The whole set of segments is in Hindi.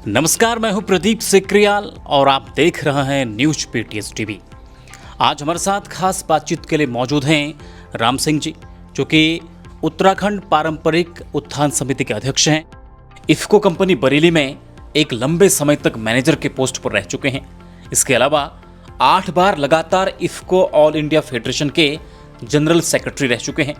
नमस्कार, मैं हूं प्रदीप सिक्रियाल और आप देख रहे हैं न्यूज पीटीएस टीवी। आज हमारे साथ खास बातचीत के लिए मौजूद हैं राम सिंह जी, जो कि उत्तराखंड पारंपरिक उत्थान समिति के अध्यक्ष हैं। इफ्को कंपनी बरेली में एक लंबे समय तक मैनेजर के पोस्ट पर रह चुके हैं। इसके अलावा 8 बार लगातार इफ्को ऑल इंडिया फेडरेशन के जनरल सेक्रेटरी रह चुके हैं।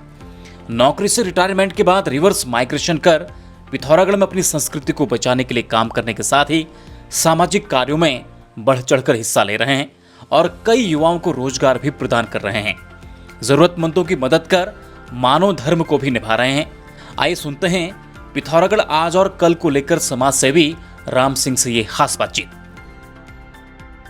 नौकरी से रिटायरमेंट के बाद रिवर्स माइग्रेशन कर पिथौरागढ़ में अपनी संस्कृति को बचाने के लिए काम करने के साथ ही सामाजिक कार्यों में बढ़ चढ़कर हिस्सा ले रहे हैं और कई युवाओं को रोजगार भी प्रदान कर रहे हैं। जरूरतमंदों की मदद कर मानव धर्म को भी निभा रहे हैं। आइए सुनते हैं पिथौरागढ़ आज और कल को लेकर समाज सेवी राम सिंह से ये खास बातचीत।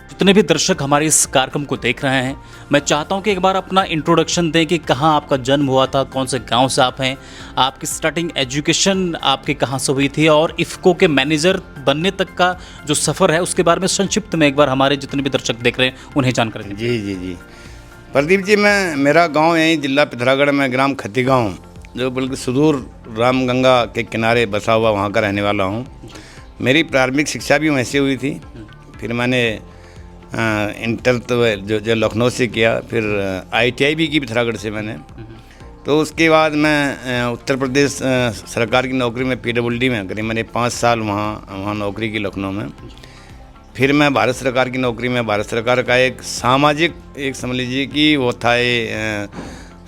जितने भी दर्शक हमारे इस कार्यक्रम को देख रहे हैं, मैं चाहता हूं कि एक बार अपना इंट्रोडक्शन दें कि कहां आपका जन्म हुआ था, कौन से गांव से आप हैं, आपकी स्टार्टिंग एजुकेशन आपकी कहां से हुई थी और इफ्को के मैनेजर बनने तक का जो सफ़र है उसके बारे में संक्षिप्त में एक बार हमारे जितने भी दर्शक देख रहे हैं उन्हें जानकारी दें। जी प्रदीप जी, मेरा गाँव यहीं जिला पिथौरागढ़ में ग्राम खत्ती गाँव, जो बिल्कुल सुदूर रामगंगा के किनारे बसा हुआ वहाँ का रहने वाला हूँ। मेरी प्रारंभिक शिक्षा भी वहीं से हुई थी। फिर मैंने इंटर तो जो लखनऊ से किया, फिर ITI भी की पिथौरागढ़ से मैंने। तो उसके बाद मैं उत्तर प्रदेश सरकार की नौकरी में PWD में करीब मैंने 5 साल वहाँ नौकरी की लखनऊ में। फिर मैं भारत सरकार की नौकरी में, भारत सरकार का एक सामाजिक एक समझ लीजिए कि वो था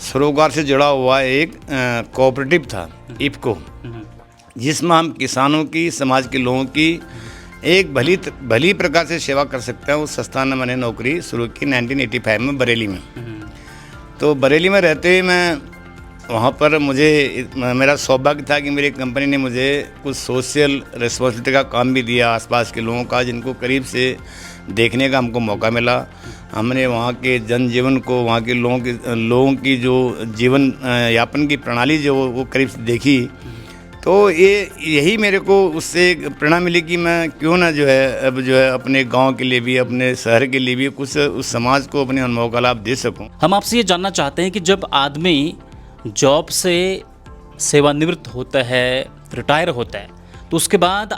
सरोकार से जुड़ा हुआ एक कोऑपरेटिव था इफ्को, जिसमें हम किसानों की, समाज के लोगों की एक भली प्रकार से सेवा कर सकते हैं। उस संस्थान में मैंने नौकरी शुरू की 1985 में बरेली में। तो बरेली में रहते हुए मैं वहाँ पर मेरा सौभाग्य था कि मेरी कंपनी ने मुझे कुछ सोशल रिस्पॉन्सिबिलिटी का काम भी दिया, आसपास के लोगों का, जिनको करीब से देखने का हमको मौका मिला। हमने वहाँ के जनजीवन को, वहाँ के लोगों की जो जीवन यापन की प्रणाली जो वो करीब से देखी। तो यही मेरे को उससे प्रेरणा मिली कि मैं क्यों ना अब अपने गांव के लिए भी, अपने शहर के लिए भी कुछ उस समाज को अपने अनुभव का लाभ दे सकूं। हम आपसे ये जानना चाहते हैं कि जब आदमी जॉब से सेवानिवृत्त होता है, रिटायर होता है, तो उसके बाद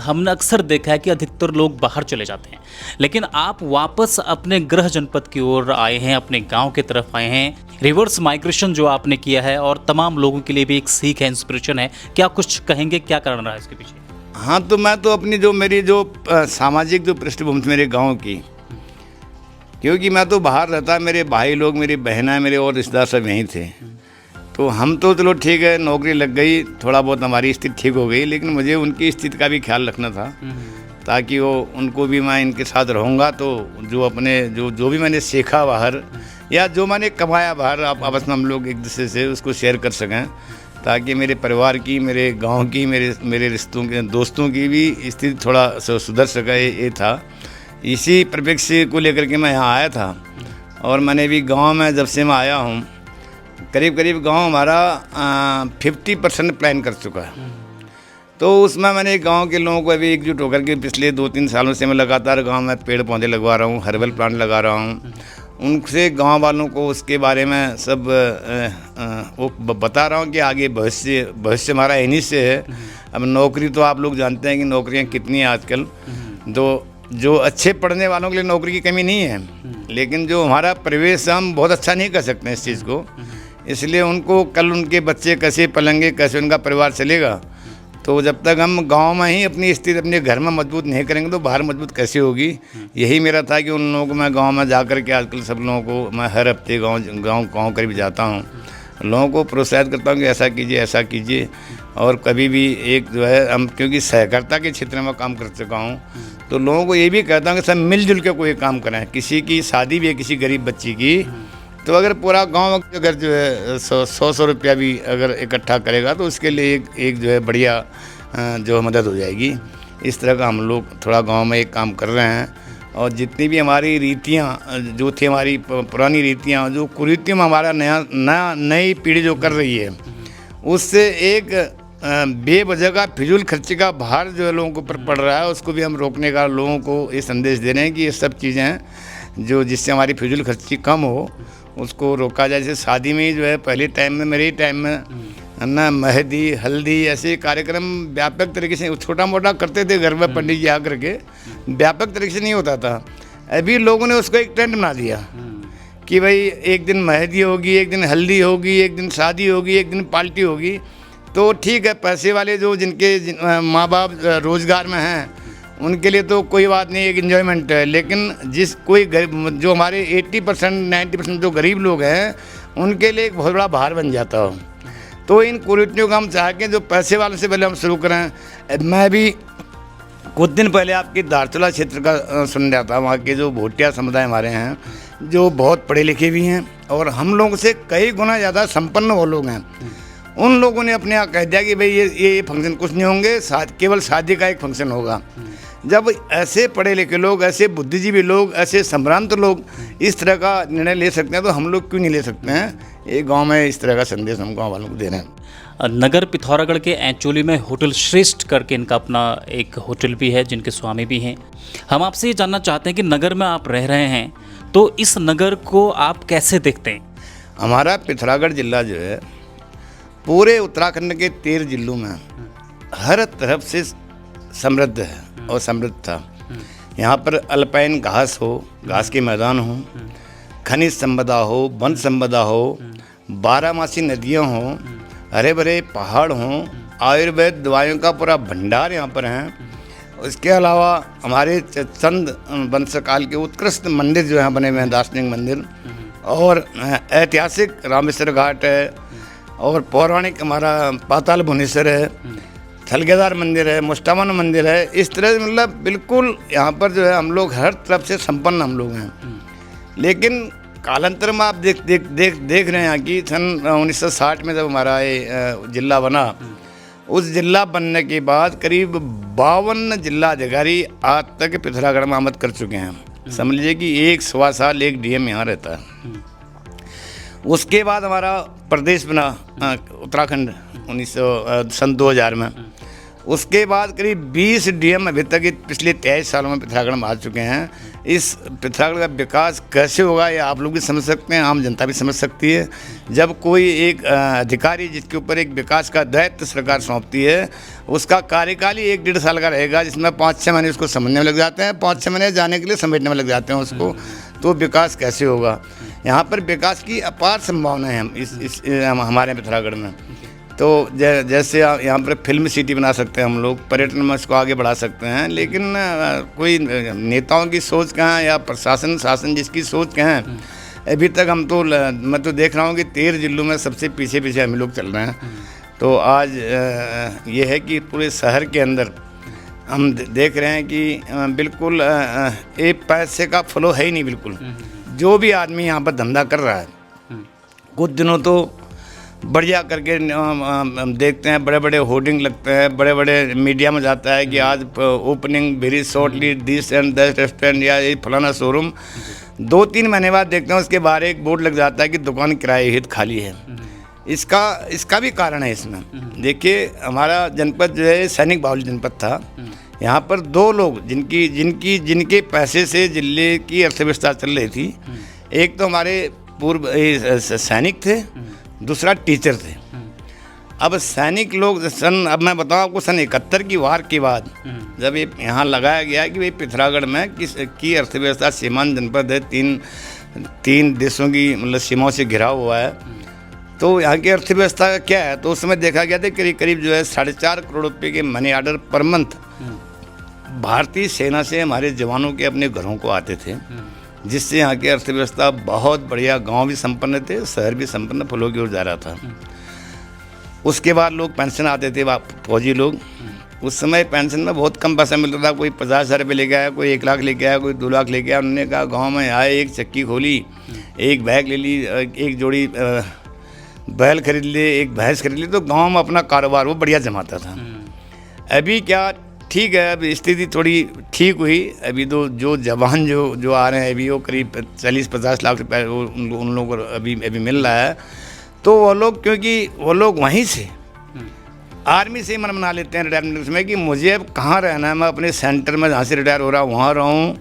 हमने अक्सर देखा है कि अधिकतर लोग बाहर चले जाते हैं, लेकिन आप वापस अपने गृह जनपद की ओर आए हैं, अपने गांव की तरफ आए हैं। रिवर्स माइग्रेशन जो आपने किया है और तमाम लोगों के लिए भी एक सीख है, इंस्पिरेशन है। क्या कुछ कहेंगे, क्या कारण रहा है इसके पीछे? हाँ, तो मैं तो अपनी मेरी सामाजिक जो पृष्ठभूमि थी मेरे गाँव की, क्योंकि मैं तो बाहर रहता, मेरे भाई लोग, मेरी बहनें, मेरे और रिश्तेदार सब यहीं थे। तो हम तो चलो ठीक है, नौकरी लग गई, थोड़ा बहुत हमारी स्थिति ठीक हो गई, लेकिन मुझे उनकी स्थिति का भी ख्याल रखना था, ताकि उनको भी मैं इनके साथ रहूँगा तो जो भी मैंने सीखा बाहर या जो मैंने कमाया बाहर, आपस में हम लोग एक दूसरे से उसको शेयर कर सकें, ताकि मेरे परिवार की, मेरे गाँव की, मेरे रिश्तों के, दोस्तों की भी स्थिति थोड़ा सुधर सके। ये था, इसी परिप्रेक्ष्य को लेकर के मैं यहाँ आया था। और मैंने भी गाँव में जब से मैं आया हूँ, करीब गांव हमारा 50% प्लान कर चुका है। तो उसमें मैंने गांव के लोगों को अभी एकजुट होकर के पिछले 2-3 सालों से मैं लगातार गांव में पेड़ पौधे लगवा रहा हूं, हर्बल प्लांट लगा रहा हूं। उनसे गांव वालों को उसके बारे में सब वो बता रहा हूं कि आगे भविष्य हमारा इन्हीं से है। अब नौकरी तो आप लोग जानते हैं कि नौकरियाँ कितनी हैं आजकल। जो अच्छे पढ़ने वालों के लिए नौकरी की कमी नहीं है, लेकिन जो हमारा परिवेश, हम बहुत अच्छा नहीं कर सकते इस चीज़ को। इसलिए उनको कल उनके बच्चे कैसे पलेंगे, कैसे उनका परिवार चलेगा। तो जब तक हम गांव में ही अपनी स्थिति अपने घर में मजबूत नहीं करेंगे तो बाहर मजबूत कैसे होगी। यही मेरा था कि उन लोगों को मैं गांव में जाकर के, आजकल सब लोगों को मैं हर हफ्ते गांव करीब जाता हूं, लोगों को प्रोत्साहित करता हूं कि ऐसा कीजिए, ऐसा कीजिए। और कभी भी हम क्योंकि सहकारिता के क्षेत्र में काम कर चुका हूँ, तो लोगों को ये भी कहता हूँ कि सब मिलजुल के कोई काम करें। किसी की शादी भी है, किसी गरीब बच्ची की, तो अगर पूरा गांव अगर 100 रुपया भी अगर इकट्ठा करेगा तो उसके लिए एक बढ़िया मदद हो जाएगी। इस तरह का हम लोग थोड़ा गांव में एक काम कर रहे हैं। और जितनी भी हमारी रीतियाँ जो थी, हमारी पुरानी रीतियाँ, जो कुरीतियों में हमारा नई पीढ़ी जो कर रही है, उससे एक बेवजह का फिजूल खर्ची का भार जो लोगों के ऊपर पड़ रहा है, उसको भी हम रोकने का लोगों को ये संदेश दे रहे हैं कि ये सब चीज़ें जिससे हमारी फिजूल खर्ची कम हो, उसको रोका जाए। जैसे शादी में ही पहले टाइम में, मेरे टाइम में ना मेहंदी हल्दी ऐसे कार्यक्रम व्यापक तरीके से छोटा मोटा करते थे घर में पंडित जी आकर के, व्यापक तरीके से नहीं होता था। अभी लोगों ने उसको एक ट्रेंड बना दिया कि भाई एक दिन मेहंदी होगी, एक दिन हल्दी होगी, एक दिन शादी होगी, एक दिन पार्टी होगी। तो ठीक है, पैसे वाले जो जिनके माँ बाप रोज़गार में हैं उनके लिए तो कोई बात नहीं, एक इन्जॉयमेंट है। लेकिन जिस कोई जो हमारे 80% 90% जो गरीब लोग हैं उनके लिए एक बहुत बड़ा भार बन जाता हो। तो इन कुरीतियों का हम चाहेंगे जो पैसे वालों से पहले हम शुरू करें। मैं भी कुछ दिन पहले आपके दारचूला क्षेत्र का सुन रहा था। वहाँ के जो भोटिया समुदाय हमारे हैं जो बहुत पढ़े लिखे भी हैं और हम लोगों से कई गुना ज़्यादा संपन्न वो लोग हैं। उन लोगों ने अपने यहाँ कह दिया कि भाई ये फंक्शन कुछ नहीं होंगे, केवल शादी का एक फंक्शन होगा। जब ऐसे पढ़े लिखे लोग, ऐसे बुद्धिजीवी लोग, ऐसे संभ्रांत लोग इस तरह का निर्णय ले सकते हैं तो हम लोग क्यों नहीं ले सकते हैं। ये गांव में इस तरह का संदेश हम गांव वालों को दे रहे हैं। नगर पिथौरागढ़ के ऐचोली में होटल श्रेष्ठ करके इनका अपना एक होटल भी है जिनके स्वामी भी हैं। हम आपसे ये जानना चाहते हैं कि नगर में आप रह रहे हैं तो इस नगर को आप कैसे देखते हैं? हमारा पिथौरागढ़ जिला जो है पूरे उत्तराखंड के 13 जिलों में हर तरफ से समृद्ध है और समृद्ध था। यहाँ पर अल्पाइन घास हो, घास के मैदान हो, खनिज संपदा हो, वन संपदा हो, 12मासी नदियाँ हों, हरे भरे पहाड़ हों, आयुर्वेद दवाइयों का पूरा भंडार यहाँ पर है। इसके अलावा हमारे चंद वंशकाल के उत्कृष्ट मंदिर जो यहाँ बने हुए हैं, दार्शनिक मंदिर, और ऐतिहासिक रामेश्वर घाट है, और पौराणिक हमारा पाताल भुवनेश्वर है, थलगेदार मंदिर है, मुष्टावन मंदिर है। इस तरह से मतलब बिल्कुल यहाँ पर जो है हम लोग हर तरफ से संपन्न हम लोग हैं। लेकिन कालांतर में आप देख रहे हैं यहाँ की सन 1960 में जब हमारा ये जिला बना, उस जिला बनने के बाद करीब 52 जिला अधिकारी आज तक पिथौरागढ़ में आमद कर चुके हैं। समझ लीजिए कि 1 सवा साल एक डीएम यहाँ रहता है। उसके बाद हमारा प्रदेश बना उत्तराखंड सन 2000 में। उसके बाद करीब 20 डीएम अभी तक पिछले 23 सालों में पिथौरागढ़ में आ चुके हैं। इस पिथौरागढ़ का विकास कैसे होगा ये आप लोग भी समझ सकते हैं, आम जनता भी समझ सकती है। जब कोई एक अधिकारी जिसके ऊपर एक विकास का दायित्व सरकार सौंपती है, उसका कार्यकाल ही 1-1.5 साल का रहेगा, जिसमें 5-6 महीने उसको समझने में लग जाते हैं, 5-6 महीने जाने के लिए समेटने में लग जाते हैं उसको। तो विकास कैसे होगा? यहाँ पर विकास की अपार संभावनाएं हैं इस हमारे पिथौरागढ़ में। तो जैसे यहाँ पर फिल्म सिटी बना सकते हैं हम लोग, पर्यटन में इसको आगे बढ़ा सकते हैं। लेकिन कोई नेताओं की सोच कहाँ है या प्रशासन शासन जिसकी सोच कहाँ है, अभी तक मैं तो देख रहा हूँ कि 13 जिलों में सबसे पीछे हम लोग चल रहे हैं। तो आज ये है कि पूरे शहर के अंदर हम देख रहे हैं कि बिल्कुल एक पैसे का फ्लो है ही नहीं बिल्कुल। जो भी आदमी यहाँ पर धंधा कर रहा है, कुछ दिनों तो बढ़िया करके देखते हैं, बड़े बड़े होर्डिंग लगते हैं, बड़े बड़े मीडिया में जाता है कि आज opening very shortly this and that restaurant या ये फलाना शोरूम। 2-3 महीने बाद देखते हैं उसके बाहर एक बोर्ड लग जाता है कि दुकान किराए हित खाली है। इसका भी कारण है इसमें। देखिए हमारा जनपद जो है सैनिक बाहुल्य जनपद था। यहाँ पर 2 लोग जिनके पैसे से जिले की अर्थव्यवस्था चल रही थी। एक तो हमारे पूर्व सैनिक थे, दूसरा टीचर थे। अब सैनिक लोग अब मैं बताऊँ आपको, सन 71 की वार के बाद जब ये यहाँ लगाया गया कि भाई पिथौरागढ़ में की अर्थव्यवस्था सीमांत जनपद है, 3 देशों की मतलब सीमाओं से घिरा हुआ है, तो यहाँ की अर्थव्यवस्था क्या है। तो उस समय देखा गया था करीब जो है 4.5 करोड़ रुपये के मनी ऑर्डर पर मंथ भारतीय सेना से हमारे जवानों के अपने घरों को आते थे, जिससे यहाँ की अर्थव्यवस्था बहुत बढ़िया, गांव भी संपन्न थे, शहर भी संपन्न फलों की ओर जा रहा था। उसके बाद लोग पेंशन आते थे, फौजी लोग। उस समय पेंशन में बहुत कम पैसा मिलता था। कोई 50,000 रुपये लेके आया, कोई 1 लाख लेके आया, कोई 2 लाख लेके आया। उन्होंने कहा गाँव में आए, एक चक्की खोली, एक बैग ले ली, एक जोड़ी बैल खरीद लिए, एक भैंस खरीद ली, तो गाँव में अपना कारोबार वो बढ़िया जमाता था। अभी क्या ठीक है, अब स्थिति थोड़ी ठीक हुई। अभी तो जो जवान जो आ रहे हैं अभी वो करीब 40-50 लाख रुपए उन लोगों को अभी मिल रहा है। तो वो लोग, क्योंकि वो लोग वहीं से आर्मी से मन बना लेते हैं रिटायरमेंट में कि मुझे अब कहाँ रहना है, मैं अपने सेंटर में जहाँ से रिटायर हो रहा हूँ वहाँ रहूँ,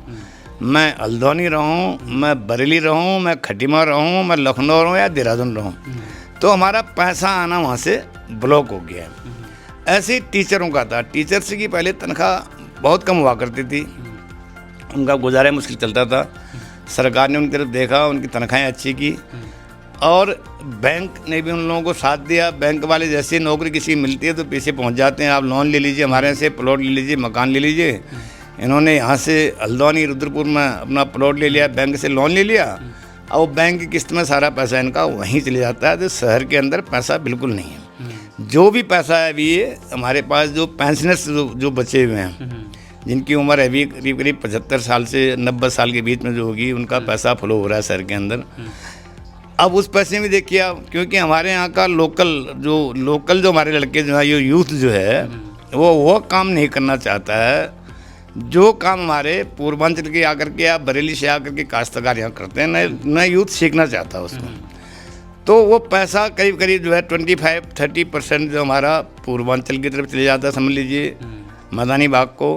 मैं हल्द्वानी रहूँ, मैं बरेली रहूँ, मैं खटीमा रहूँ, मैं लखनऊ रहूँ या देहरादून रहूँ। तो हमारा पैसा आना वहाँ से ब्लॉक हो गया। ऐसे ही टीचरों का था, टीचर्स की पहले तनख्वाह बहुत कम हुआ करती थी, उनका गुजारा मुश्किल चलता था। सरकार ने उनकी तरफ देखा, उनकी तनख्वाहें अच्छी की और बैंक ने भी उन लोगों को साथ दिया। बैंक वाले जैसे नौकरी किसी मिलती है तो पीछे पहुंच जाते हैं, आप लोन ले लीजिए, हमारे यहाँ से प्लॉट ले लीजिए, मकान ले लीजिए। इन्होंने यहाँ से हल्द्वानी रुद्रपुर में अपना प्लॉट ले लिया, बैंक से लोन ले लिया और बैंक की किस्त में सारा पैसा इनका वहीं चले जाता है। तो शहर के अंदर पैसा बिल्कुल नहीं है। जो भी पैसा है अभी ये हमारे पास जो पेंशनर्स जो बचे हुए हैं, जिनकी उम्र अभी करीब करीब 75 साल से 90 साल के बीच में जो होगी, उनका पैसा फ्लो हो रहा है शहर के अंदर। अब उस पैसे में देखिए आप, क्योंकि हमारे यहाँ का लोकल जो हमारे लड़के जो है, ये यूथ जो है वो काम नहीं करना चाहता है। जो काम हमारे पूर्वांचल के आकर के या बरेली से आकर के काश्तकार यहाँ करते हैं, न यूथ सीखना चाहता है उसको। तो वो पैसा करीब करीब जो है 25-30% जो हमारा पूर्वांचल की तरफ चले जाता है, समझ लीजिए मैदानी भाग को।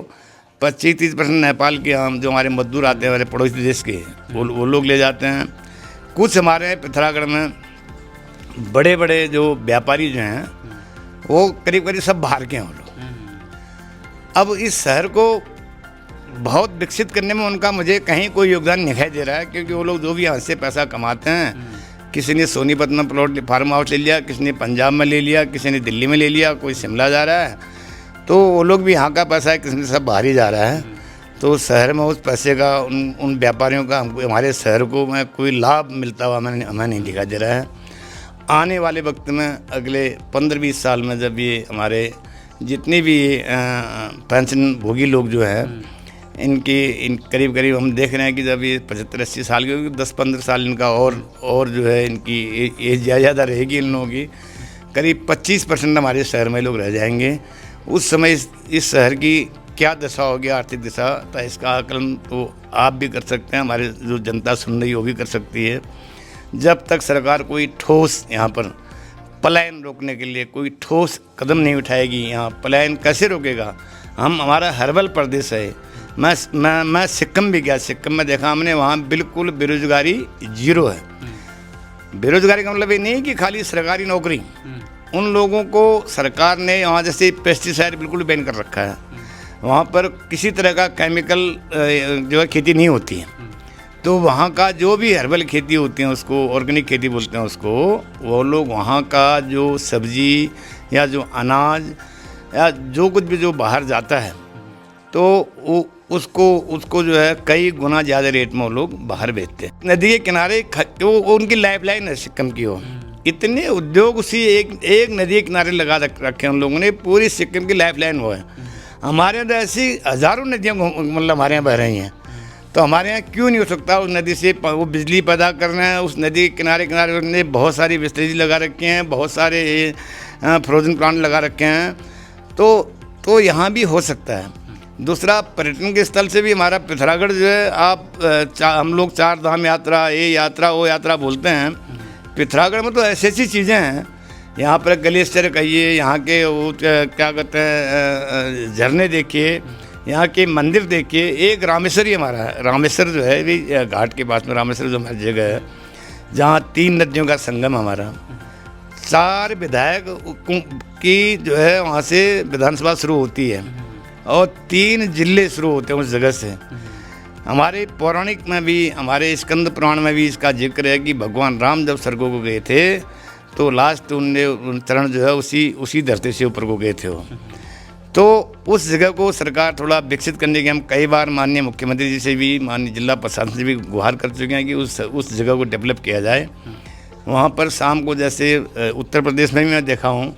25-30% नेपाल के हम जो हमारे मजदूर आते हैं हमारे पड़ोसी देश के, वो लोग ले जाते हैं। कुछ हमारे पिथौरागढ़ में बड़े बड़े जो व्यापारी जो हैं वो करीब करीब सब बाहर के हैं वो लोग। अब इस शहर को बहुत विकसित करने में उनका मुझे कहीं कोई योगदान नहीं दिखाई दे रहा है, क्योंकि वो लोग जो भी यहाँ से पैसा कमाते हैं, किसी ने सोनीपत में प्लॉट फार्म हाउस ले लिया, किसी ने पंजाब में ले लिया, किसी ने दिल्ली में ले लिया, कोई शिमला जा रहा है, तो वो लोग भी यहाँ का पैसा है, किसी ने सब बाहर ही जा रहा है। तो शहर में उस पैसे का उन व्यापारियों का हमारे शहर को में कोई लाभ मिलता हुआ हमें नहीं दिखाई दे रहा है। आने वाले वक्त में अगले 15-20 साल में जब ये हमारे जितने भी पेंशन भोगी लोग जो है इन करीब करीब हम देख रहे हैं कि जब ये 75-80 साल के होगी, 10-15 साल इनका और जो है इनकी एज ज़्यादा रहेगी इन लोगों की, करीब 25% हमारे शहर में लोग रह जाएंगे। उस समय इस शहर की क्या दशा होगी, आर्थिक दशा, तो इसका आकलन तो आप भी कर सकते हैं, हमारे जो जनता सुन रही है वो भी कर सकती है। जब तक सरकार कोई ठोस यहाँ पर पलायन रोकने के लिए कोई ठोस कदम नहीं उठाएगी, यहाँ पलायन कैसे रोकेगा? हमारा हर्बल प्रदेश है। मैं सिक्किम भी गया, सिक्किम में देखा हमने, वहाँ बिल्कुल बेरोजगारी जीरो है। बेरोजगारी का मतलब ये नहीं कि खाली सरकारी नौकरी, उन लोगों को सरकार ने वहाँ जैसे पेस्टिसाइड बिल्कुल बैन कर रखा है, वहाँ पर किसी तरह का केमिकल जो है खेती नहीं होती है। तो वहाँ का जो भी हर्बल खेती होती है उसको ऑर्गेनिक खेती बोलते हैं उसको, वो लोग वहाँ का जो सब्जी या जो अनाज या जो कुछ भी जो बाहर जाता है तो वो उसको जो है कई गुना ज़्यादा रेट में वो लोग बाहर बेचते हैं। नदी के किनारे वो उनकी लाइफलाइन है सिक्किम की। वो इतने उद्योग उसी एक नदी के किनारे लगा रखे हैं उन लोगों ने, पूरी सिक्किम की लाइफलाइन वो है। हमारे यहाँ ऐसी हज़ारों नदियाँ मतलब हमारे यहाँ बह रही हैं, तो हमारे यहाँ क्यों नहीं हो सकता उस नदी से वो बिजली पैदा करना है? उस नदी के किनारे किनारे उन्होंने बहुत सारी बिस्लरी लगा रखे हैं, बहुत सारे फ्रोजन प्लांट लगा रखे हैं, तो यहाँ भी हो सकता है। दूसरा, पर्यटन के स्थल से भी हमारा पिथौरागढ़ जो है, हम लोग 4 धाम यात्रा, ये यात्रा वो यात्रा बोलते हैं। पिथौरागढ़ में तो ऐसी ऐसी चीज़ें हैं, यहाँ पर ग्लेशियर कहिए, यहाँ के वो क्या कहते हैं झरने देखिए, यहाँ के मंदिर देखिए। एक रामेश्वर ही हमारा है, रामेश्वर जो है भी घाट के पास में रामेश्वर जो हमारी जगह है, जहाँ 3 नदियों का संगम हमारा, 4 विधायक की जो है वहाँ से विधानसभा शुरू होती है और 3 जिले शुरू होते हैं उस जगह से। हमारे पौराणिक में भी, हमारे स्कंद पुराण में भी इसका जिक्र है कि भगवान राम जब स्वर्ग को गए थे तो लास्ट उन चरण जो है उसी धरती से ऊपर को गए थे वो। तो उस जगह को सरकार थोड़ा विकसित करने के हम कई बार माननीय मुख्यमंत्री जी से भी, माननीय जिला प्रशासन से भी गुहार कर चुके हैं कि उस जगह को डेवलप किया जाए। वहाँ पर शाम को जैसे उत्तर प्रदेश में भी मैं देखा हूँ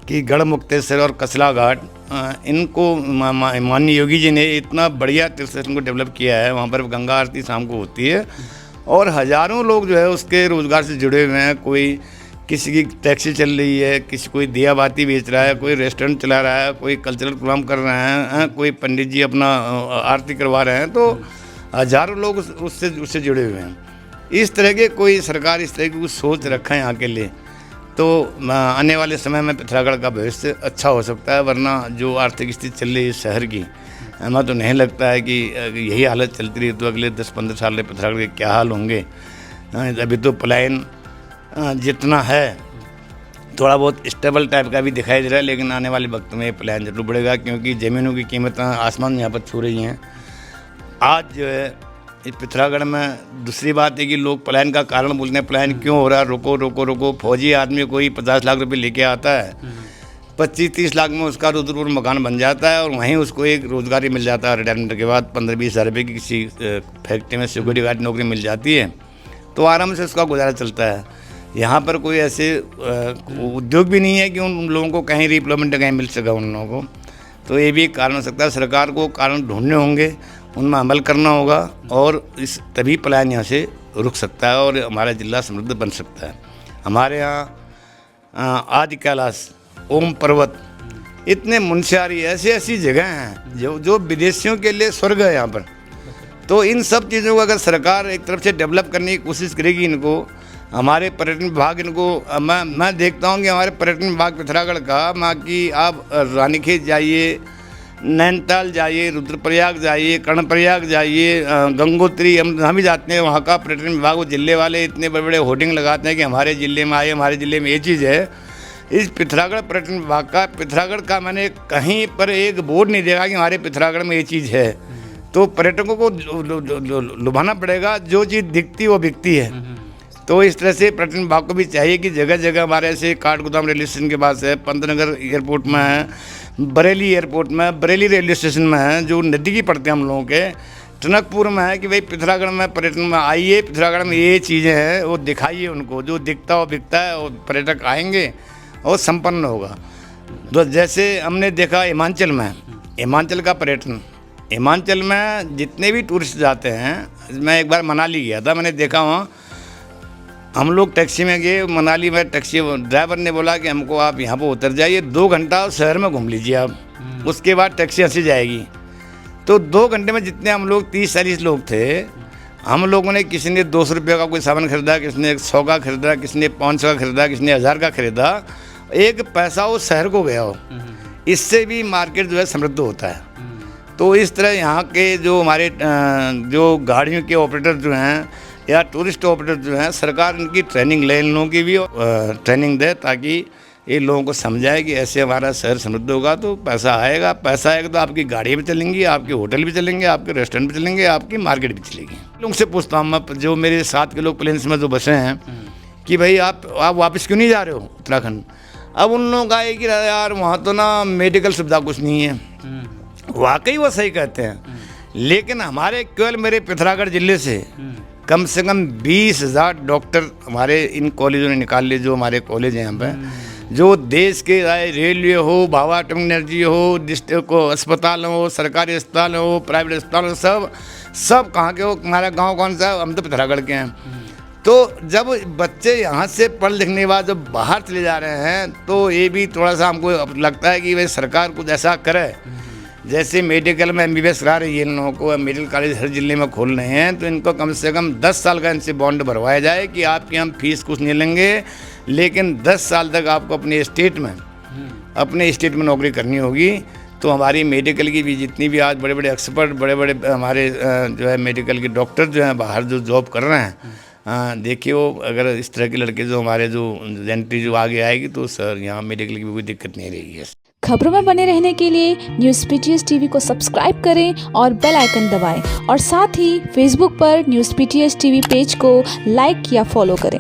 कि गढ़मुक्तेश्वर और कसला घाट, इनको माननीय योगी जी ने इतना बढ़िया तीर्थ स्टेशन को डेवलप किया है। वहाँ पर गंगा आरती शाम को होती है और हज़ारों लोग जो है उसके रोज़गार से जुड़े हुए हैं। कोई किसी की टैक्सी चल रही है, कोई दिया बाती बेच रहा है, कोई रेस्टोरेंट चला रहा है, कोई कल्चरल प्रोग्राम कर रहे हैं, कोई पंडित जी अपना आरती करवा रहे हैं। तो हज़ारों लोग उससे जुड़े हुए हैं। इस तरह के कोई सरकार इस तरह की कुछ सोच रखा है यहाँ के लिए, तो आने वाले समय में पिथौरागढ़ का भविष्य अच्छा हो सकता है। वरना जो आर्थिक स्थिति चल रही है शहर की, हमें तो नहीं लगता है कि यही हालत चलती रही तो अगले 10-15 साल में पिथौरागढ़ के क्या हाल होंगे। अभी तो पलायन जितना है थोड़ा बहुत स्टेबल टाइप का भी दिखाई दे रहा है, लेकिन आने वाले वक्त में ये प्लान जरूर बढ़ेगा, क्योंकि ज़मीनों की कीमतें आसमान यहाँ पर छू रही हैं। आज जो है इस पिथौरागढ़ में दूसरी बात है कि लोग पलायन का कारण बोलते हैं, पलायन क्यों हो रहा है, रुको रुको रुको। फौजी आदमी कोई 50 लाख रुपए लेके आता है, 25-30 लाख में उसका रुद्रपुर मकान बन जाता है, और वहीं उसको एक रोज़गारी मिल जाता है। रिटायरमेंट के बाद 15-20 हज़ार रुपये की किसी फैक्ट्री में सिक्योरिटी गार्ड नौकरी मिल जाती है, तो आराम से उसका गुजारा चलता है। यहाँ पर कोई ऐसे उद्योग भी नहीं है कि उन लोगों को कहीं रिप्लेसमेंट कहीं मिल सका उन लोगों को। तो ये भी एक कारण हो सकता है। सरकार को कारण ढूंढने होंगे, उनमें अमल करना होगा, और इस तभी पलायन यहाँ से रुक सकता है और हमारा जिला समृद्ध बन सकता है। हमारे यहाँ आदि कैलाश, ओम पर्वत, इतने मुनस्यारी, ऐसी ऐसी जगह हैं जो विदेशियों के लिए स्वर्ग है यहाँ पर। तो इन सब चीज़ों को अगर सरकार एक तरफ से डेवलप करने की कोशिश करेगी, इनको हमारे पर्यटन विभाग इनको मैं देखता हूँ कि हमारे पर्यटन विभाग पिथौरागढ़ का, माँ की आप रानीखेत जाइए, नैनीताल जाइए, रुद्रप्रयाग जाइए, कर्णप्रयाग जाइए, गंगोत्री, हम भी जाते हैं। वहाँ का पर्यटन विभाग, वो जिले वाले इतने बड़े बड़े होर्डिंग लगाते हैं कि हमारे ज़िले में आए, हमारे ज़िले में ये चीज़ है। इस पिथौरागढ़ पर्यटन विभाग का, पिथौरागढ़ का मैंने कहीं पर एक बोर्ड नहीं देखा कि हमारे पिथौरागढ़ में ये चीज़ है। तो पर्यटकों को लुभाना पड़ेगा, जो चीज़ दिखती वो बिकती है। तो इस तरह से पर्यटन विभाग को भी चाहिए कि जगह जगह हमारे ऐसे काठगोदाम रेलवे स्टेशन के पास है, पंतनगर एयरपोर्ट में है, बरेली एयरपोर्ट में, बरेली रेलवे स्टेशन में है, जो नज़दीकी पड़ते हैं हम लोगों के, टनकपुर में है, कि भाई पिथौरागढ़ में पर्यटन में आइए, पिथौरागढ़ में ये चीज़ें हैं वो दिखाइए उनको, जो दिखता हो बिकता है, और पर्यटक आएंगे और संपन्न होगा। तो जैसे हमने देखा हिमाचल में, हिमाचल का पर्यटन, हिमाचल में जितने भी टूरिस्ट जाते हैं, मैं एक बार मनाली गया था, मैंने देखा वहाँ हम लोग टैक्सी में गए मनाली में, टैक्सी ड्राइवर ने बोला कि हमको आप यहाँ पर उतर जाइए, 2 घंटा शहर में घूम लीजिए आप, उसके बाद टैक्सी हंसी जाएगी। तो 2 घंटे में जितने हम लोग 30-40 लोग थे, हम लोगों ने, किसी ने 200 रुपये का कोई सामान खरीदा, किसी ने 100 का खरीदा, किसी ने 500 का खरीदा, किसी ने 1000 का खरीदा, एक पैसा वो शहर को गया हो। इससे भी मार्केट जो है समृद्ध होता है। तो इस तरह यहाँ के जो हमारे जो गाड़ियों के ऑपरेटर जो हैं या टूरिस्ट ऑपरेटर जो हैं, सरकार इनकी ट्रेनिंग ले, इन लोगों की भी ट्रेनिंग दे, ताकि ये लोगों को समझाए कि ऐसे हमारा शहर समृद्ध होगा तो पैसा आएगा। पैसा आएगा तो आपकी गाड़ियाँ भी चलेंगी, आपके होटल भी चलेंगे, आपके रेस्टोरेंट भी चलेंगे, आपकी मार्केट भी चलेगी। लोगों से पूछता हूँ मैं, जो मेरे साथ के लोग प्लेन्स में जो बसे हैं, कि भाई आप वापस क्यों नहीं जा रहे हो उत्तराखंड? अब उन लोगों का है कि यार वहाँ तो ना मेडिकल सुविधा कुछ नहीं है। वाकई वो सही कहते हैं, लेकिन हमारे केवल मेरे पिथौरागढ़ जिले से कम 20,000 डॉक्टर हमारे इन कॉलेजों ने निकाल लिए, जो हमारे कॉलेज हैं यहाँ पे, जो देश के रेलवे हो, भाभा एटॉमिक एनर्जी हो, डिस्ट्रिक्ट को अस्पताल हो, सरकारी अस्पताल हो, प्राइवेट अस्पताल हो, सब कहाँ के हो? हमारा गांव कौन सा है? हम तो पिथौरागढ़ के हैं। तो जब बच्चे यहाँ से पढ़ लिखने के बाद जब बाहर चले जा रहे हैं, तो ये भी थोड़ा सा हमको लगता है कि भाई सरकार कुछ ऐसा करे, जैसे मेडिकल में MBBS करा रही है इन लोगों को, मेडिकल कॉलेज हर जिले में खोल रहे हैं, तो इनको कम से कम 10 साल का इनसे बॉन्ड भरवाया जाए कि आपकी हम फीस कुछ नहीं लेंगे, लेकिन 10 साल तक आपको अपने स्टेट में नौकरी करनी होगी। तो हमारी मेडिकल की भी जितनी भी आज बड़े बड़े एक्सपर्ट, बड़े बड़े हमारे जो है मेडिकल के डॉक्टर जो हैं बाहर जो जॉब कर रहे हैं, देखिए वो अगर इस तरह के लड़के जो हमारे जो जेंट्री जो आगे आएगी, तो सर यहाँ मेडिकल की भी कोई दिक्कत नहीं रहेगी। है खबरों में बने रहने के लिए न्यूज़ PTS TV को सब्सक्राइब करें और बेल आइकन दबाएं, और साथ ही फेसबुक पर न्यूज़ PTS TV पेज को लाइक या फॉलो करें।